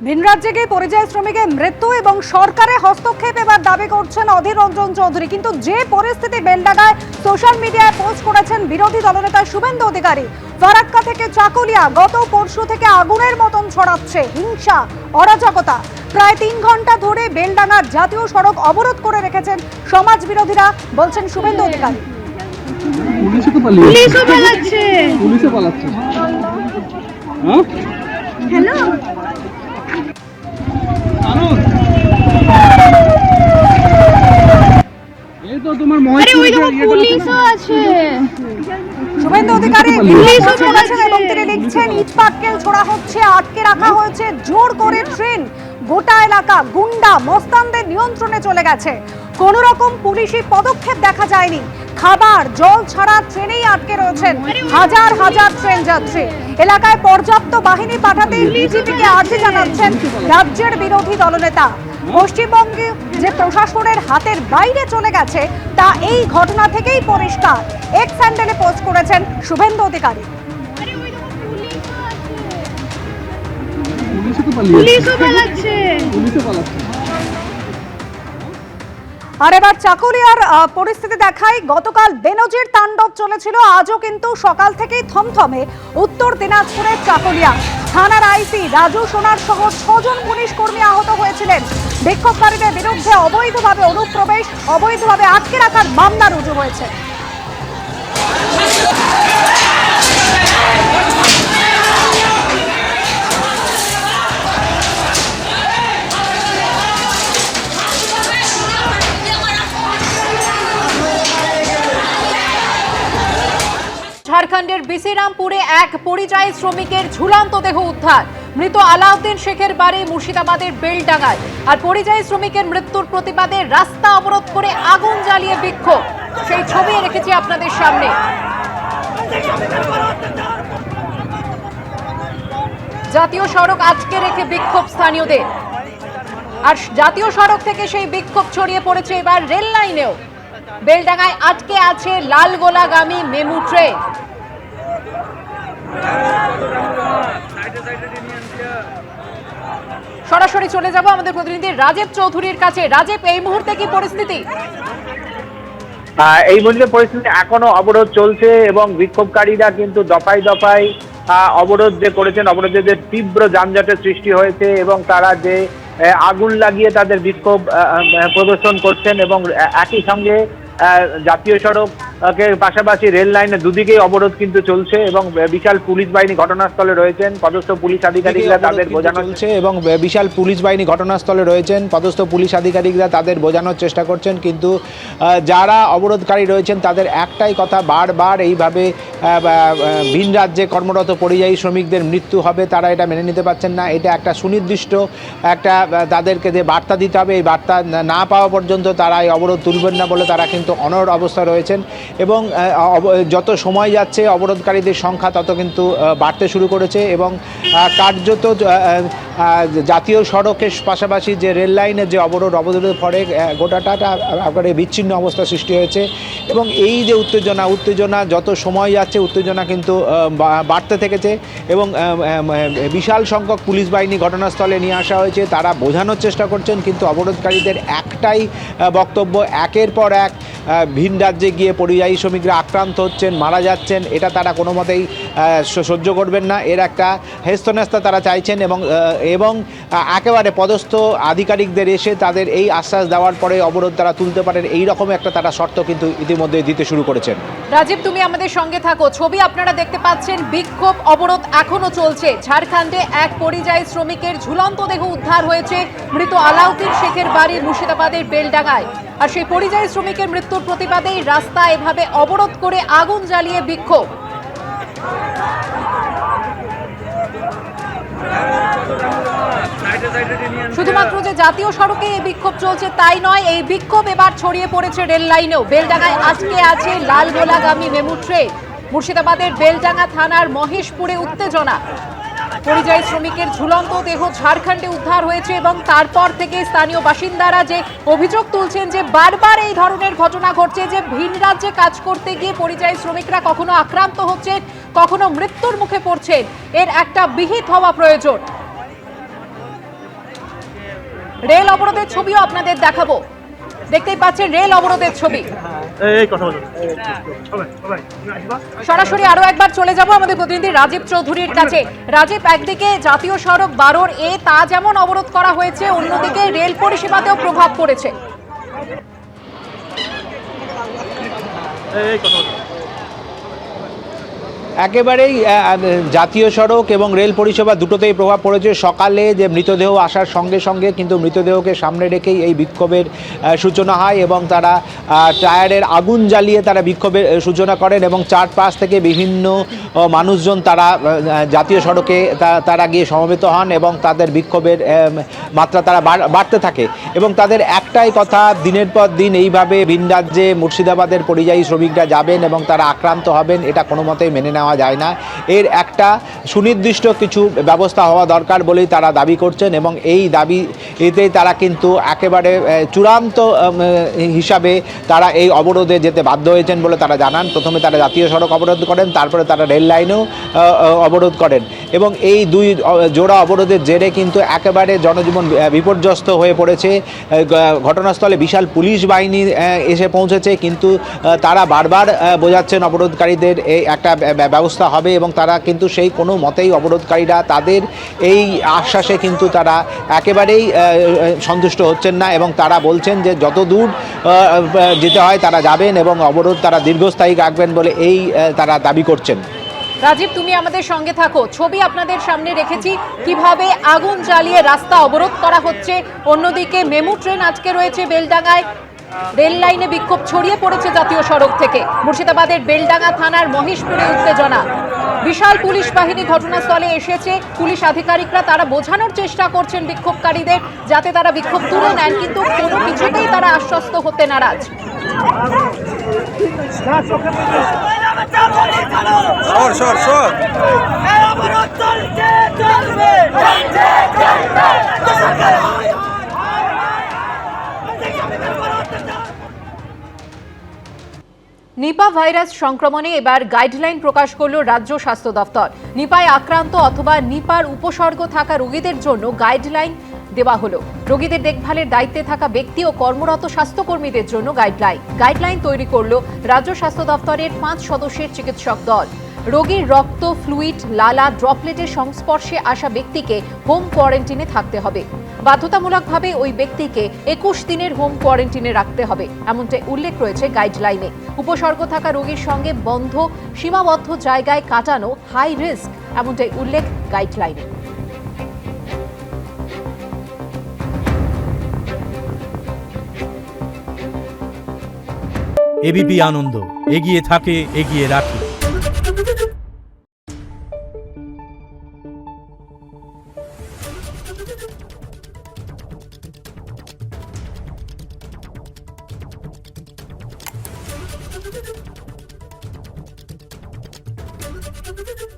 ভিন রাজ্যে গিয়ে পরিযায়ী শ্রমিকের মৃত্যু এবং সরকারের হস্তক্ষেপ এবার দাবি করছেন অধীর রঞ্জন চৌধুরী। কিন্তু যে পরিস্থিতি বেলডাঙ্গায় সোশ্যাল মিডিয়ায় পোস্ট করেছেন বিরোধী দলনেতা শুভেন্দু অধিকারী, ফারাক্কা থেকে চাকুলিয়া গত পরশু থেকে আগুনের মতন ছড়াচ্ছে হিংসা, অরাজকতা। প্রায় 3 ঘন্টা ধরে বেলডাঙ্গার জাতীয় সড়ক অবরোধ করে রেখেছেন সমাজ বিরোধীরা, বলছেন শুভেন্দু অধিকারী। পুলিশও পালাচ্ছে। হ্যাঁ হ্যালো এই তো তোমার পুলিশও আছে। শুভেন্দু অধিকারী এবং তিনি লিখছেন ইট পাটকেল ছোড়া হচ্ছে, আটকে রাখা হয়েছে জোর করে ট্রেন, গোটা এলাকা গুন্ডা মস্তানদের নিয়ন্ত্রণে চলে গেছে, কোন রকম পুলিশি পদক্ষেপ দেখা যায়নি, খাবার জল ছাড়া ট্রেনেই আটকে রয়েছেন হাজার হাজার ট্রেন যাত্রী। এলাকায় পর্যাপ্ত বাহিনী পাঠাতে বিজেপিকে আর্জি জানাচ্ছেন রাজ্যের বিরোধী দলনেতা। পশ্চিমবঙ্গে যে প্রশাসনের হাতের বাইরে চলে গেছে তা এই ঘটনা থেকেই পরিষ্কার, এক্স হ্যান্ডেলে পোস্ট করেছেন শুভেন্দু অধিকারী। আর এবার চাকুলিয়ার পরিস্থিতি দেখাই। গতকাল বেনজির তাণ্ডব চলেছিল, আজও কিন্তু সকাল থেকেই থমথমে উত্তর দিনাজপুরের চাকুলিয়া। থানার আইসি রাজু সোনার সহ 6 জন পুলিশ কর্মী আহত হয়েছিলেন। বিক্ষোভকারীদের বিরুদ্ধে অবৈধভাবে অনুপ্রবেশ, অবৈধভাবে আটকে রাখার মামলা রুজু হয়েছে। ঝাড়খণ্ডের বিসিরামপুরে এক পরিযায়ী শ্রমিকের ঝুলন্ত দেহ উদ্ধার। মৃত আলাউদ্দিন শেখের বাড়ি মুর্শিদাবাদের বেলডাঙ্গায়। আর পরিযায়ী শ্রমিকের মৃত্যুর প্রতিবাদে রাস্তা অবরোধ করে আগুন জ্বালিয়ে বিক্ষোভ, সেই ছবি রেখেছি আপনাদের সামনে। জাতীয় সড়ক আটকে রেখে বিক্ষোভ স্থানীয়দের, আর জাতীয় সড়ক থেকে সেই বিক্ষোভ ছড়িয়ে পড়েছে এবার রেল লাইনেও। বেলডাঙ্গায় আটকে আছে লালগোলাগামী মেমু ট্রেন। সরাসরি চলে যাব আমাদের প্রতিনিধি রাজীব চৌধুরীর কাছে। রাজীব, এই মুহূর্তে কি পরিস্থিতি? এই মুহূর্তে পরিস্থিতি এখনো অবরোধ চলছে এবং বিক্ষোভকারীরা কিন্তু দফায় দফায় অবরোধ যে করেছেন, অবরোধে যে তীব্র যানজটের সৃষ্টি হয়েছে এবং তারা যে আগুন লাগিয়ে তাদের বিক্ষোভ প্রদর্শন করছেন এবং একই সঙ্গে জাতীয় সড়কের পাশাপাশি রেল লাইনের দুদিকেই অবরোধ কিন্তু চলছে এবং বিশাল পুলিশ বাহিনী ঘটনাস্থলে রয়েছেন। পদস্থ পুলিশ আধিকারিকরা তাদের বোঝানো চলছে এবং বিশাল পুলিশ বাহিনী ঘটনাস্থলে রয়েছেন। পদস্থ পুলিশ আধিকারিকরা তাদের বোঝানোর চেষ্টা করছেন, কিন্তু যারা অবরোধকারী রয়েছেন তাদের একটাই কথা, বারবার এইভাবে ভিন রাজ্যে কর্মরত পরিযায়ী শ্রমিকদের মৃত্যু হবে, তারা এটা মেনে নিতে পারছেন না। এটা একটা সুনির্দিষ্ট একটা তাদেরকে যে বার্তা দিতে হবে, এই বার্তা না পাওয়া পর্যন্ত তারা এই অবরোধ তুলবেন না বলে তারা কিন্তু অনড় অবস্থা রয়েছেন। এবং যত সময় যাচ্ছে অবরোধকারীদের সংখ্যা তত কিন্তু বাড়তে শুরু করেছে এবং কার্যত জাতীয় সড়কের পাশাপাশি যে রেল লাইনের যে অবরোধের ফলে গোটাটা একেবারে বিচ্ছিন্ন অবস্থা সৃষ্টি হয়েছে। এবং এই যে উত্তেজনা যত সময় যাচ্ছে উত্তেজনা কিন্তু বাড়তে থেকেছে এবং বিশাল সংখ্যক পুলিশ বাহিনী ঘটনাস্থলে নিয়ে আসা হয়েছে। তারা বোঝানোর চেষ্টা করছেন, কিন্তু অবরোধকারীদের একটাই বক্তব্য, একের পর এক ভিন রাজ্যে গিয়ে পরিযায়ী শ্রমিকরা আক্রান্ত হচ্ছেন, মারা যাচ্ছেন, এটা তারা কোনো মতেই সহ্য করবেন না। এর একটা হেস্তনেস্তা তারা চাইছেন এবং একেবারে পদস্থ আধিকারিকদের এসে তাদের এই আশ্বাস দেওয়ার পরে অবরোধ তারা তুলতে পারেন, এই রকম একটা তারা শর্ত কিন্তু ইতিমধ্যে দিতে শুরু করেছেন। রাজীব, তুমি আমাদের সঙ্গে থাকো। ছবি আপনারা দেখতে পাচ্ছেন, বিক্ষোভ অবরোধ এখনো চলছে। ঝাড়খণ্ডে এক পরিযায়ী শ্রমিকের ঝুলন্ত দেহ উদ্ধার হয়েছে মৃত আলাউদ্দিন শেখের বাড়ি মুর্শিদাবাদের বেলডাঙ্গায়। আর সেই পরিযায়ী শ্রমিকের মৃত্যুর প্রতিবাদেই রাস্তা এভাবে অবরোধ করে আগুন জ্বালিয়ে বিক্ষোভ। শুধুমাত্র যে জাতীয় সড়কে এই বিক্ষোভ চলছে তাই নয়, এই বিক্ষোভ এবার ছড়িয়ে পড়েছে রেল লাইনেও। বেলডাঙ্গায় আজকে আছে লালগোলাগামী মেমু ট্রেন। মুর্শিদাবাদের বেলডাঙ্গা থানার মহেশপুরে উত্তেজনা। পরিযায়ী শ্রমিকের ঝুলন্ত দেহ ঝাড়খণ্ডে উদ্ধার হয়েছে এবং তারপর থেকে স্থানীয় বাসিন্দারা যে অভিযোগ তুলছেন যে বারবার এই ধরনের ঘটনা ঘটছে, যে ভিন রাজ্যে কাজ করতে গিয়ে পরিযায়ী শ্রমিকরা কখনো আক্রান্ত হচ্ছেন, কখনো মৃত্যুর মুখে পড়ছেন। এর একটা বিহিত হওয়া প্রয়োজন। রেল অবরোধের ছবিও আপনাদের দেখাবো। দেখতেই পাচ্ছেন রেল অবরোধের ছবি। সরাসরি আরো একবার চলে যাব আমাদের প্রতিনিধি রাজীব চৌধুরীর কাছে। রাজীব, একদিকে জাতীয় সড়ক 12 এ তা যেমন অবরোধ করা হয়েছে, অন্যদিকে রেল পরিষেবাতেও প্রভাব পড়েছে। একেবারেই জাতীয় সড়ক এবং রেল পরিষেবা দুটোতেই প্রভাব পড়েছে। সকালে যে মৃতদেহ আসার সঙ্গে সঙ্গে কিন্তু মৃতদেহকে সামনে রেখেই এই বিক্ষোভের সূচনা হয় এবং তারা টায়ারের আগুন জ্বালিয়ে তারা বিক্ষোভের সূচনা করেন এবং চারপাশ থেকে বিভিন্ন মানুষজন তারা জাতীয় সড়কে তারা গিয়ে সমবেত হন এবং তাদের বিক্ষোভের মাত্রা তারা বাড়তে থাকে এবং তাদের একটাই কথা, দিনের পর দিন এইভাবে ভিন রাজ্যে মুর্শিদাবাদের পরিযায়ী শ্রমিকরা যাবেন এবং তারা আক্রান্ত হবেন, এটা কোনো মতেই মেনে নেওয়া যায় না। এর একটা সুনির্দিষ্ট কিছু ব্যবস্থা হওয়া দরকার বলেই তারা দাবি করছেন এবং এই দাবি এতেই তারা কিন্তু একেবারে চূড়ান্ত হিসাবে তারা এই অবরোধে যেতে বাধ্য হয়েছেন বলে তারা জানান। প্রথমে তারা জাতীয় সড়ক অবরোধ করেন, তারপরে তারা রেল লাইনেও অবরোধ করেন এবং এই দুই জোড়া অবরোধের জেরে কিন্তু একেবারে জনজীবন বিপর্যস্ত হয়ে পড়েছে। ঘটনাস্থলে বিশাল পুলিশ বাহিনী এসে পৌঁছেছে, কিন্তু তারা বারবার বোঝাচ্ছেন অবরোধকারীদের এই একটা ব্যবস্থা হবে এবং তারা কিন্তু সেই কোনো মতেই অবরোধকারীরা তাদের এই আশ্বাসে কিন্তু তারা একেবারেই সন্তুষ্ট হচ্ছেন না এবং তারা বলছেন যে যত দূর যেতে হয় তারা যাবেন এবং অবরোধ তারা দীর্ঘস্থায়ী রাখবেন বলে এই তারা দাবি করছেন। রাজীব, তুমি আমাদের সঙ্গে থাকো। ছবি আপনাদের সামনে রেখেছি কিভাবে আগুন জ্বালিয়ে রাস্তা অবরোধ করা হচ্ছে। অন্যদিকে মেমু ট্রেন আজকে রয়েছে বেলডাঙ্গায়, রেল লাইনে বিক্ষোভ ছড়িয়ে পড়েছে জাতীয় সড়ক থেকে। মুর্শিদাবাদের বেলডাঙ্গা থানার মহেশপুরে উত্তেজনা, বিশাল পুলিশ বাহিনী ঘটনাস্থলে এসেছে। পুলিশ আধিকারিকরা তারা বোঝানোর চেষ্টা করছেন বিক্ষোভকারীদের যাতে তারা বিক্ষোভ তুলে নেন, কিন্তু কোনো কিছুতেই তারা আশ্বস্ত হতে নারাজ। নিপা ভাইরাস সংক্রমণে এবার গাইডলাইন প্রকাশ করল রাজ্য স্বাস্থ্য দপ্তর। নিপায় আক্রান্ত অথবা নিপার উপসর্গ থাকা রোগীদের জন্য গাইডলাইন দেওয়া হলো। রোগীদের দেখভালের দায়িত্বে থাকা ব্যক্তি ও কর্মরত স্বাস্থ্যকর্মীদের জন্য গাইডলাইন তৈরি করল রাজ্য স্বাস্থ্য দপ্তরের 5 সদস্যের চিকিৎসক দল। রোগীর রক্ত, ফ্লুইড, লালা ড্রপলেটের সংস্পর্শে আসা ব্যক্তিকে হোম কোয়ারেন্টিনে থাকতে হবে। বাধ্যতামূলকভাবে ওই ব্যক্তিকে 21 দিনের হোম কোয়ারেন্টিনে রাখতে হবে, এমনটাই উল্লেখ রয়েছে গাইডলাইনে। উপসর্গ থাকা রোগীর সঙ্গে সীমাবদ্ধ জায়গায় কাটানো হাই রিস্ক, এমনটাই উল্লেখ গাইডলাইনে। এবিপি আনন্দ, এগিয়ে থাকে, এগিয়ে রাখে। Thank you.